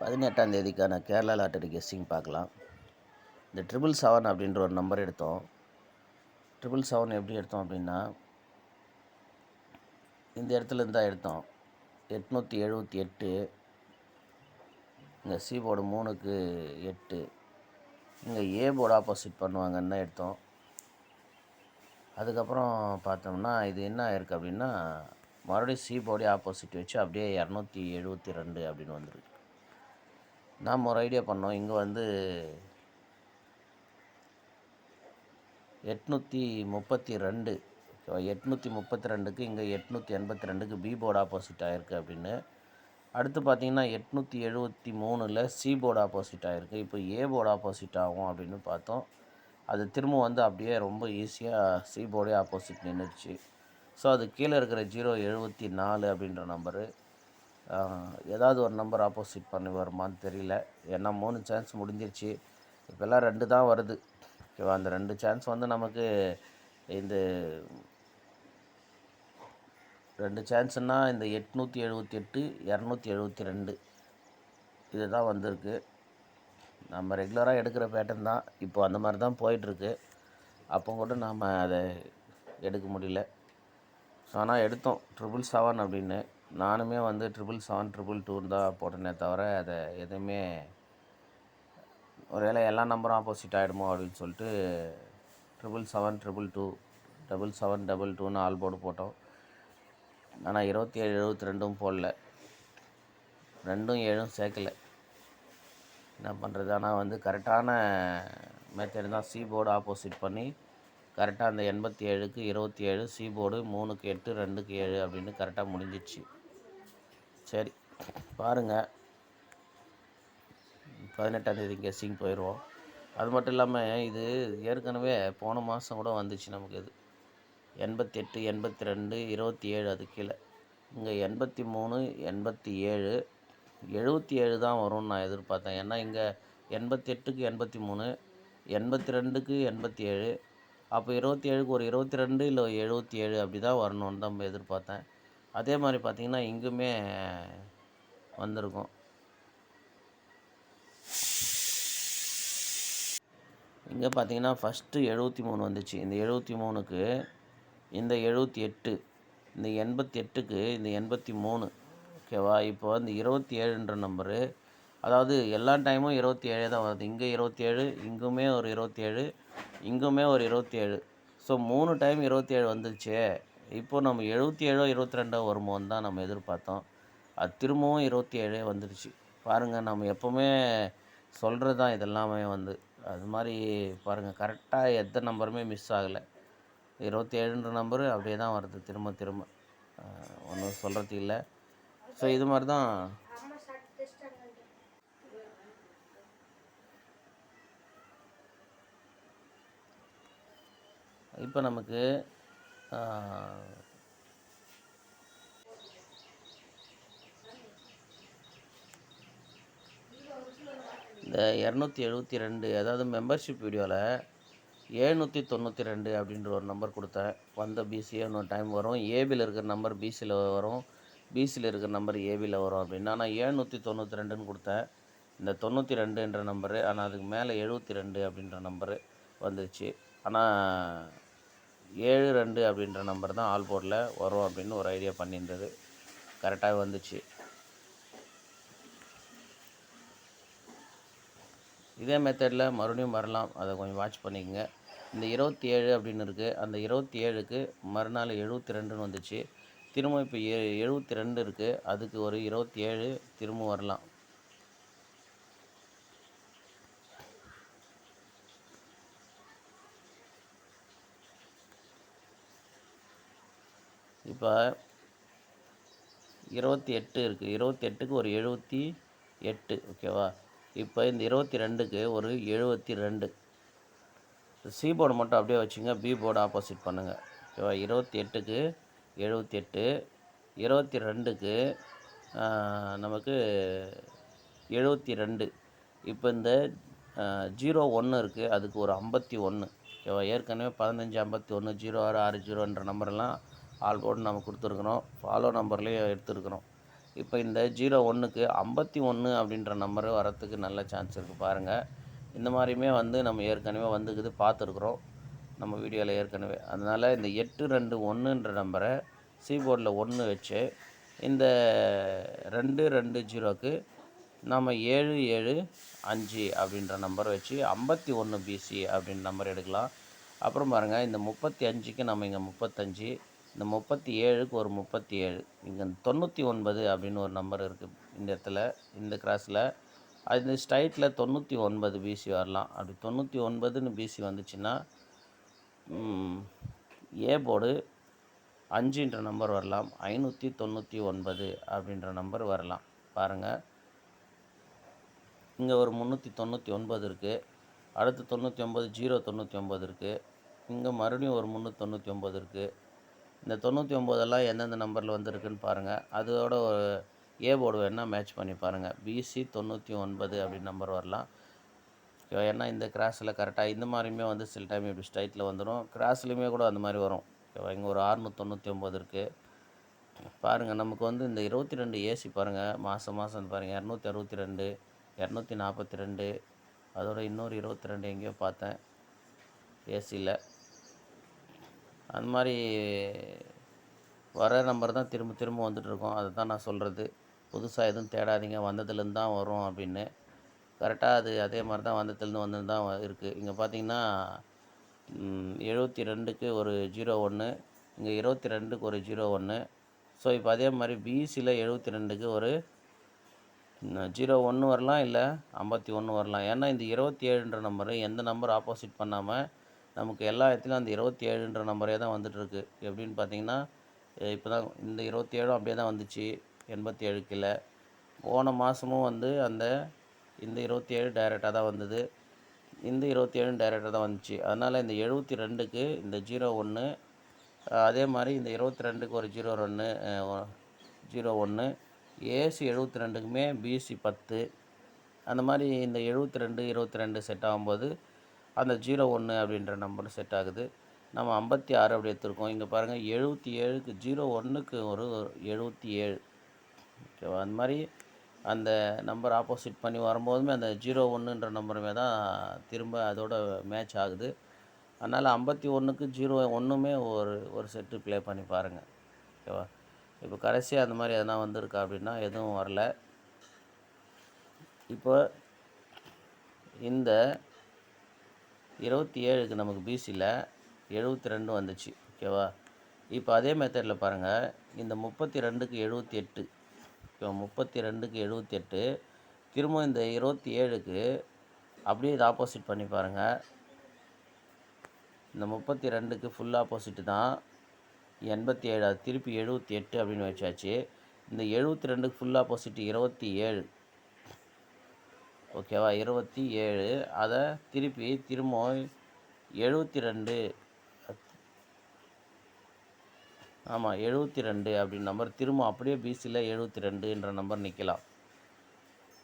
18ஆம் தேதிக்கான Kerala lottery guessing பார்க்கலாம். இந்த 777 அப்படின்ற ஒரு நம்பர் எடுத்தோம். 777 எப்படி எடுத்தோம் அப்படின்னா, இந்த இடத்துல இருந்து தான் எடுத்தோம். 878, இங்கே சி போர்டு 3க்கு 8, இங்கே ஏ போர்டு ஆப்போசிட் பண்ணுவாங்கன்னு தான் எடுத்தோம். அதுக்கப்புறம் பார்த்தோம்னா இது என்ன ஆயிருக்கு அப்படின்னா, மறுபடியும் சி போர்டே ஆப்போசிட் வச்சு அப்படியே 272 அப்படின்னு வந்துருக்கு. நாம் ஒரு ஐடியா பண்ணோம். இங்கே வந்து 832, 832க்கு இங்கே 882க்கு பி போர்டு ஆப்போசிட் ஆகிருக்கு அப்படின்னு. அடுத்து பார்த்திங்கன்னா 873ல் சி போர்டு ஆப்போசிட் ஆகிருக்கு. இப்போ ஏ போர்டு ஆப்போசிட் ஆகும் அப்படின்னு பார்த்தோம். அது திரும்ப வந்து அப்படியே ரொம்ப ஈஸியாக சி போர்டே ஆப்போசிட் நின்றுச்சு. ஸோ அது கீழே இருக்கிற 074 அப்படின்ற நம்பரு ஏதாவது ஒரு நம்பர் ஆப்போசிட் பண்ணி வருமானு தெரியல. ஏன்னா 3 சான்ஸ் முடிஞ்சிருச்சு. இப்போல்லாம் 2 தான் வருது. ஓகேவா? அந்த 2 சான்ஸ் வந்து நமக்கு இந்த 2 சான்ஸுனால் இந்த 878, 272 இது தான் வந்திருக்கு. நம்ம ரெகுலராக எடுக்கிற பேட்டர்ன் தான். இப்போ அந்த மாதிரி தான் போயிட்டுருக்கு. அப்போ கூட நாம் அதை எடுக்க முடியல. ஸோ ஆனால் எடுத்தோம் 777 அப்படின்னு. நானுமே வந்து 777, 222 தான் போட்டேனே தவிர அதை எதுவுமே ஒருவேளை எல்லா நம்பரும் ஆப்போசிட் ஆகிடுமோ அப்படின்னு சொல்லிட்டு 777, 222, 7722ன்னு ஆல் போர்டு போட்டோம். ஆனால் 27, 72 போடல. 2ம் 7ம் சேர்க்கலை. என்ன பண்ணுறது? ஆனால் வந்து கரெக்டான மெத்தட் தான். சி போர்டு ஆப்போசிட் பண்ணி கரெக்டாக அந்த 87க்கு 27, சி போர்டு 3க்கு 8, 2க்கு 7 அப்படின்னு கரெக்டாக முடிஞ்சிடுச்சு. சரி பாருங்கள், 18ஆம் தேதி கெஸ்ஸிங் போயிடுவோம். அது மட்டும் இல்லாமல் இது ஏற்கனவே போன மாதம் கூட வந்துச்சு நமக்கு. இது 88, 82, 27 அது கீழே. இங்கே 83, 87, 77 தான் வரும்னு நான் எதிர்பார்த்தேன். ஏன்னா இங்கே 88க்கு 83, 82க்கு 87, அப்போ 27க்கு ஒரு 22 இல்லை 77 அப்படி தான் வரணும்னு தான் எதிர்பார்த்தேன். அதே மாதிரி பார்த்திங்கன்னா இங்குமே வந்திருக்கும். இங்கே பார்த்தீங்கன்னா ஃபஸ்ட்டு 73 வந்துச்சு. இந்த 73க்கு இந்த 78, இந்த 88க்கு இந்த 83. ஓகேவா? இப்போ வந்து 27ன்ற நம்பரு, அதாவது எல்லா டைமும் 27 தான் வருது. இங்கே 27, இங்குமே ஒரு 27, இங்குமே ஒரு 27. So 3 time 27 வந்துருச்சே. இப்போது நம்ம 77ஓ 22ஓ வருமோன்னு தான் நம்ம எதிர்பார்த்தோம். அது திரும்பவும் 27 வந்துருச்சு. பாருங்கள், நம்ம எப்போவுமே சொல்கிறது தான் இதெல்லாமே வந்து. அது மாதிரி பாருங்கள், கரெக்டாக எந்த நம்பருமே மிஸ் ஆகலை. 27ன்ற நம்பரு அப்படியே தான் வருது திரும்ப திரும்ப. ஒன்றும் சொல்கிறதுக்கு இல்லை. ஸோ இது மாதிரி தான் இப்போ நமக்கு இந்த 272, அதாவது மெம்பர்ஷிப் வீடியோவில் 792 அப்படின்ற ஒரு நம்பர் கொடுத்தேன். வந்த பிசியே இன்னொரு டைம் வரும். ஏபியில் இருக்கிற நம்பர் பிசியில் வரும், பிசியில் இருக்கிற நம்பர் ஏபியில் வரும் அப்படின்னு. ஆனால் 792ன்னு கொடுத்தேன். இந்த 92என்ற நம்பரு, ஆனால் அதுக்கு மேலே 72 அப்படின்ற நம்பரு வந்துருச்சு. ஆனால் 72 அப்படின்ற நம்பர் தான் ஆல் போர்டில் வரும் அப்படின்னு ஒரு ஐடியா பண்ணியிருந்தது. கரெக்டாக வந்துச்சு. இதே மெத்தடில் மறுபடியும் வரலாம். அதை கொஞ்சம் வாட்ச் பண்ணிக்கோங்க. இந்த 27 அப்படின்னு இருக்குது. அந்த 27க்கு மறுநாள் 72ன்னு வந்துச்சு. திரும்ப இப்போ 72 இருக்குது. அதுக்கு ஒரு 27 திரும்ப வரலாம். இப்போ 28 இருக்குது. 28க்கு ஒரு 78. ஓகேவா? இப்போ இந்த 22க்கு ஒரு 72. சி போர்டு மட்டும் அப்படியே வச்சுங்க, பி போர்டு ஆப்போசிட் பண்ணுங்கள். ஓகேவா? 28க்கு 78, 22க்கு நமக்கு 72. இப்போ இந்த 01 இருக்குது, அதுக்கு ஒரு 51. ஓகேவா? ஏற்கனவே 15, 51, 06, 60ன்ற நம்பரெல்லாம் ஆல் போர்டு நம்ம கொடுத்துருக்குறோம். ஃபாலோ நம்பர்லேயும் எடுத்துருக்குறோம். இப்போ இந்த 01க்கு 51 அப்படின்ற நம்பரு வரத்துக்கு நல்ல சான்ஸ் இருக்குது பாருங்கள். இந்த மாதிரியுமே வந்து நம்ம ஏற்கனவே வந்துக்குது பார்த்துருக்குறோம் நம்ம வீடியோவில் ஏற்கனவே. அதனால் இந்த 821ன்ற நம்பரை போர்டில் 1 வச்சு இந்த 220க்கு நம்ம 775 அப்படின்ற நம்பர் வச்சு 51 பிசி அப்படின்ற நம்பர் எடுக்கலாம். அப்புறம் பாருங்கள், இந்த 35க்கு நம்ம இங்கே 35, இந்த 37க்கு ஒரு 37, இங்கே 99 அப்படின்னு ஒரு நம்பர் இருக்குது இந்த இடத்துல, இந்த கிராஸில். அது ஸ்ட்ரைட்டில் 99 பிசி வரலாம். அப்படி 99ன்னு பிசி வந்துச்சுன்னா ஏ போர்டு 5ன்ற நம்பர் வரலாம். 599 அப்படின்ற நம்பர் வரலாம். பாருங்கள், இங்கே ஒரு 399 இருக்குது. அடுத்து 99 099 இருக்குது. இங்கே மறுபடியும் ஒரு 399 இருக்குது. இந்த 99 எந்தெந்த நம்பரில் வந்துருக்குன்னு பாருங்கள். அதோட ஒரு ஏ போர்டு வேணால் மேட்ச் பண்ணி பாருங்கள். பிசி 99 அப்படின்னு நம்பர் வரலாம். ஏன்னா இந்த கிராஸில் கரெக்டாக இந்த மாதிரியுமே வந்து சில டைம் இப்படி ஸ்ட்ரைட்டில் வந்துடும். கிராஸ்லேயுமே கூட அந்த மாதிரி வரும். இங்கே ஒரு 699 இருக்குது. பாருங்கள், நமக்கு வந்து இந்த 22 ஏசி பாருங்கள், மாதம் பாருங்கள் 262, 242, அதோட இன்னொரு 22 எங்கேயோ பார்த்தேன் ஏசியில். அந்த மாதிரி வர நம்பர் தான் திரும்ப திரும்ப வந்துட்டுருக்கோம். அதை தான் நான் சொல்கிறது. புதுசாக எதுவும் தேடாதீங்க, வந்ததுலேருந்து தான் வரும் அப்படின்னு. கரெக்டாக அது அதே மாதிரி தான் வந்ததுலேருந்து வந்து தான் இருக்குது. இங்கே பார்த்தீங்கன்னா 72க்கு ஒரு 01, இங்கே 22க்கு ஒரு 01. ஸோ இப்போ அதே மாதிரி பிசியில் 72க்கு ஒரு 01 வரலாம், இல்லை 51 வரலாம். ஏன்னா இந்த 27ன்ற நம்பரு எந்த நம்பர் ஆப்போசிட் பண்ணாமல் நமக்கு எல்லா இடத்துலையும் அந்த 27ன்ற நம்பரே தான் வந்துட்டுருக்கு. எப்படின்னு பார்த்தீங்கன்னா, இப்போ தான் இந்த 27 அப்படியே தான் வந்துச்சு 87 கீழே. போன மாதமும் வந்து இந்த 27 டைரெக்டாக தான் வந்தது. இந்த 27 டைரெக்டாக தான் வந்துச்சு. அதனால் இந்த 72க்கு இந்த 01, அதே மாதிரி இந்த 22க்கு ஒரு 01, ஏசி 72க்குமே பிசி 10. அந்த மாதிரி இந்த 72 22 செட் ஆகும்போது அந்த 01 அப்படின்ற நம்பர் செட் ஆகுது. நம்ம 56 அப்படி எடுத்துருக்கோம். இங்கே பாருங்கள், 77க்கு 01க்கு ஒரு 77. ஓகேவா? அந்த மாதிரி அந்த நம்பர் ஆப்போசிட் பண்ணி வரும்போதுமே அந்த 01ன்ற நம்பருமே தான் திரும்ப அதோட மேட்ச் ஆகுது. அதனால் 51க்கு 01மே ஒரு செட்டு ப்ளே பண்ணி பாருங்கள். ஓகேவா? இப்போ கடைசியாக அந்த மாதிரி எதனா வந்திருக்கா அப்படின்னா எதுவும் வரல. இப்போ இந்த 27க்கு நமக்கு பிசியில் 72 வந்துச்சு. ஓகேவா? இப்போ அதே மெத்தடில் பாருங்கள், இந்த 32க்கு 78. இப்போ 32க்கு 78, திரும்ப இந்த 27க்கு அப்படியே இது ஆப்போசிட் பண்ணி பாருங்கள். இந்த 32க்கு ஃபுல் ஆப்போசிட்டு தான் 87, அது திருப்பி 78 அப்படின்னு வச்சாச்சு. இந்த 72க்கு ஃபுல் ஆப்போசிட் 27. ஓகேவா? 27, அதை திரும்ப 72, ஆமாம் 72 அப்படின்னு நம்பர் திரும்ப அப்படியே பிசியில் 72ன்ற நம்பர் நிற்கலாம்.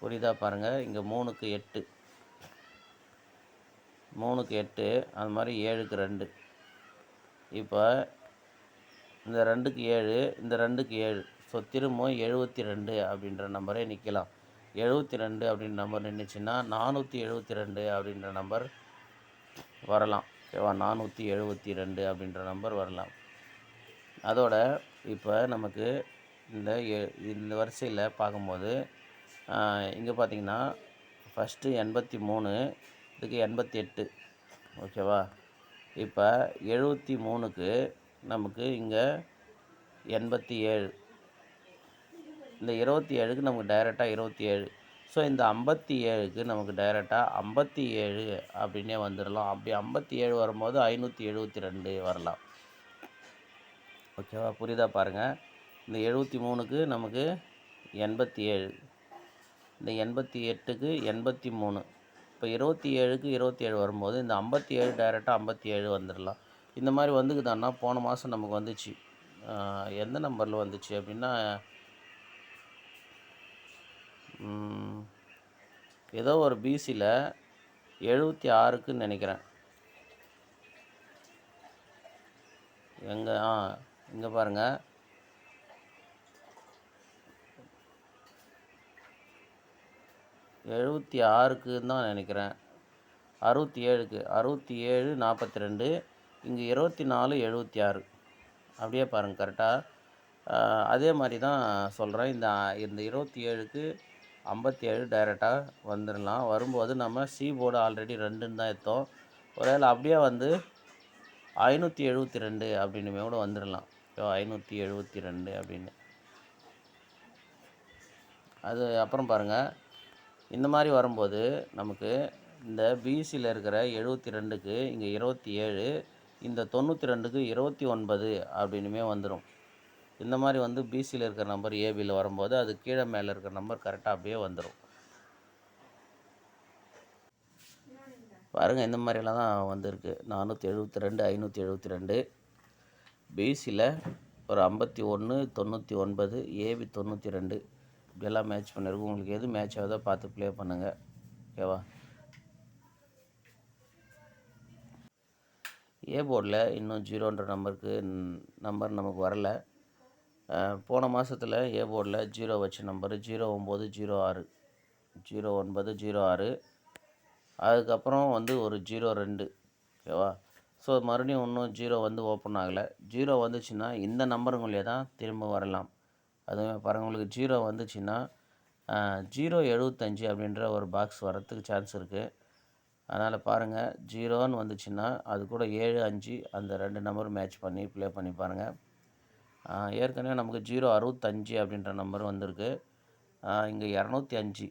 புரியுதா? பாருங்கள், இங்கே 3க்கு 8, 3க்கு 8, அது மாதிரி 7க்கு 2. இப்போ இந்த 2க்கு 7, இந்த 2க்கு 7. ஸோ திரும்ப 72 அப்படின்ற நம்பரே நிற்கலாம். 72 அப்படின்ற நம்பர் நின்றுச்சுன்னா 472 அப்படின்ற நம்பர் வரலாம். ஓகேவா? 472 அப்படின்ற நம்பர் வரலாம். அதோட இப்போ நமக்கு இந்த வரிசையில் பார்க்கும்போது இங்கே பார்த்திங்கன்னா ஃபஸ்ட்டு 83, இதுக்கு 88. ஓகேவா? இப்போ 73க்கு நமக்கு இங்கே 87, இந்த 27க்கு நமக்கு டைரெக்டாக 27. ஸோ இந்த 57க்கு நமக்கு டைரெக்டாக 57 அப்படின்னே வந்துடலாம். அப்படி 57 வரும்போது 572 வரலாம். ஓகேவா? புரியுதா? பாருங்கள், இந்த 73க்கு நமக்கு 87, இந்த 88க்கு 83. இப்போ 27க்கு 27 வரும்போது இந்த 57 டைரெக்டாக 57 வந்துடலாம். இந்த மாதிரி வந்துக்குதான்னா போன மாதம் நமக்கு வந்துச்சு. எந்த நம்பரில் வந்துச்சு அப்படின்னா ஏதோ ஒரு பிசியில் 76க்குன்னு நினைக்கிறேன். இங்கே பாருங்கள், 76க்குன்னு தான் நினைக்கிறேன். 67க்கு 67 42 இங்கே 24 76 அப்படியே பாருங்கள் கரெக்டாக. அதே மாதிரி தான் சொல்கிறேன். இந்த 27க்கு 57 டைரெக்டாக வந்துடலாம். வரும்போது நம்ம சி போர்டு ஆல்ரெடி 2ன்னு தான் எடுத்தோம். ஒருவேளை அப்படியே வந்து 572 அப்படின்னுமே கூட வந்துடலாம். 572 அப்படின்னு. அது அப்புறம் பாருங்கள், இந்த மாதிரி வரும்போது நமக்கு இந்த பிசியில் இருக்கிற 72க்கு இங்கே 27, இந்த 92க்கு 29 அப்படின்னுமே வந்துடும். இந்த மாதிரி வந்து பிசியில் இருக்கிற நம்பர் ஏபியில் வரும்போது அது கீழே மேலே இருக்கிற நம்பர் கரெக்டாக அப்படியே வந்துடும். பாருங்கள், இந்த மாதிரியெல்லாம் தான் வந்திருக்கு. 472, 572, பிசியில் ஒரு 51, 99, ஏபி 92 இப்படியெல்லாம் மேட்ச் பண்ணியிருக்கும். உங்களுக்கு எது மேட்ச் ஆகுதோ பார்த்து ப்ளே பண்ணுங்கள். ஓகேவா? ஏ போர்டில் இன்னும் 0ன்ற நம்பர் நமக்கு வரல. போன மாதத்தில் ஏ போர்டில் 0 வச்ச நம்பரு 0906, 0906. அதுக்கப்புறம் வந்து ஒரு 02. ஓகேவா? ஸோ மறுபடியும் இன்னும் 0 வந்து ஓப்பன் ஆகலை. 0 வந்துச்சுன்னா இந்த நம்பருங்களே தான் திரும்ப வரலாம். அதுவே பாருங்கள், உங்களுக்கு 0 வந்துச்சுன்னா 075 அப்படின்ற ஒரு பாக்ஸ் வரத்துக்கு சான்ஸ் இருக்குது. அதனால் பாருங்கள், 0ன்னு வந்துச்சுன்னா அது கூட 7, 5 அந்த 2 நம்பரும் மேட்ச் பண்ணி ப்ளே பண்ணி பாருங்கள். ஏற்கனவே நமக்கு 065 அப்படின்ற நம்பர் வந்திருக்கு. இங்கே 205.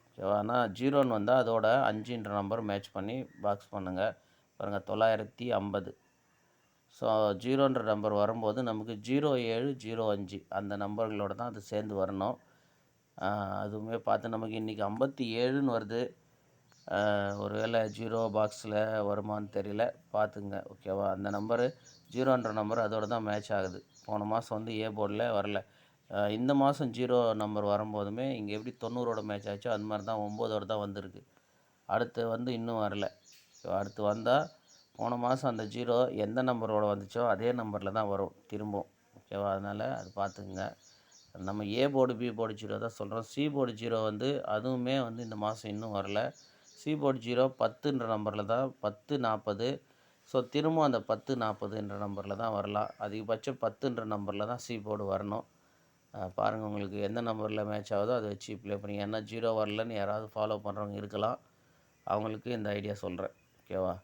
ஓகேவா? ஆனால் 0ன்னு வந்தால் அதோட 5ன்ற நம்பர் மேட்ச் பண்ணி பாக்ஸ் பண்ணுங்கள். பாருங்கள், 950. ஸோ 0ன்ற நம்பர் வரும்போது நமக்கு 07, 05 அந்த நம்பர்களோடு தான் அது சேர்ந்து வரணும். அதுவுமே பார்த்து நமக்கு இன்றைக்கி 57ன்னு வருது. ஒரு வேளை 0 பாக்ஸில் வருமானு தெரியல, பார்த்துங்க. ஓகேவா? அந்த நம்பரு 0ன்ற நம்பர் அதோடு தான் மேட்ச் ஆகுது. போன மாதம் வந்து ஏ போர்டில் வரல. இந்த மாதம் 0 நம்பர் வரும்போதுமே இங்கே எப்படி 90ஓட மேட்ச் ஆச்சோ அந்த மாதிரி தான் 9ஓட தான் வந்திருக்கு. அடுத்து வந்து இன்னும் வரல. அடுத்து வந்தால் போன மாதம் அந்த 0 எந்த நம்பரோட வந்துச்சோ அதே நம்பரில் தான் வரும் திரும்பவும். ஓகேவா? அதனால் அது பார்த்துக்குங்க. நம்ம ஏ போர்டு பி போர்டு 0 தான் சொல்கிறோம். சி போர்டு 0 வந்து அதுவுமே வந்து இந்த மாதம் இன்னும் வரல. சி போர்டு 0 10ன்ற நம்பரில் தான் 10, 40. ஸோ திரும்ப அந்த 10, 40ன்ற நம்பரில் தான் வரலாம். அதிகபட்சம் 10ன்ற நம்பரில் தான் சி போர்டு வரணும். பாருங்கள், உங்களுக்கு எந்த நம்பரில் மேட்ச் ஆகுதோ அதை வச்சு ப்ளே பண்ணிங்க. ஏன்னா 0 வரலன்னு யாராவது ஃபாலோ பண்ணுறவங்க இருக்கலாம். அவங்களுக்கு இந்த ஐடியா சொல்கிறேன். ஓகேவா?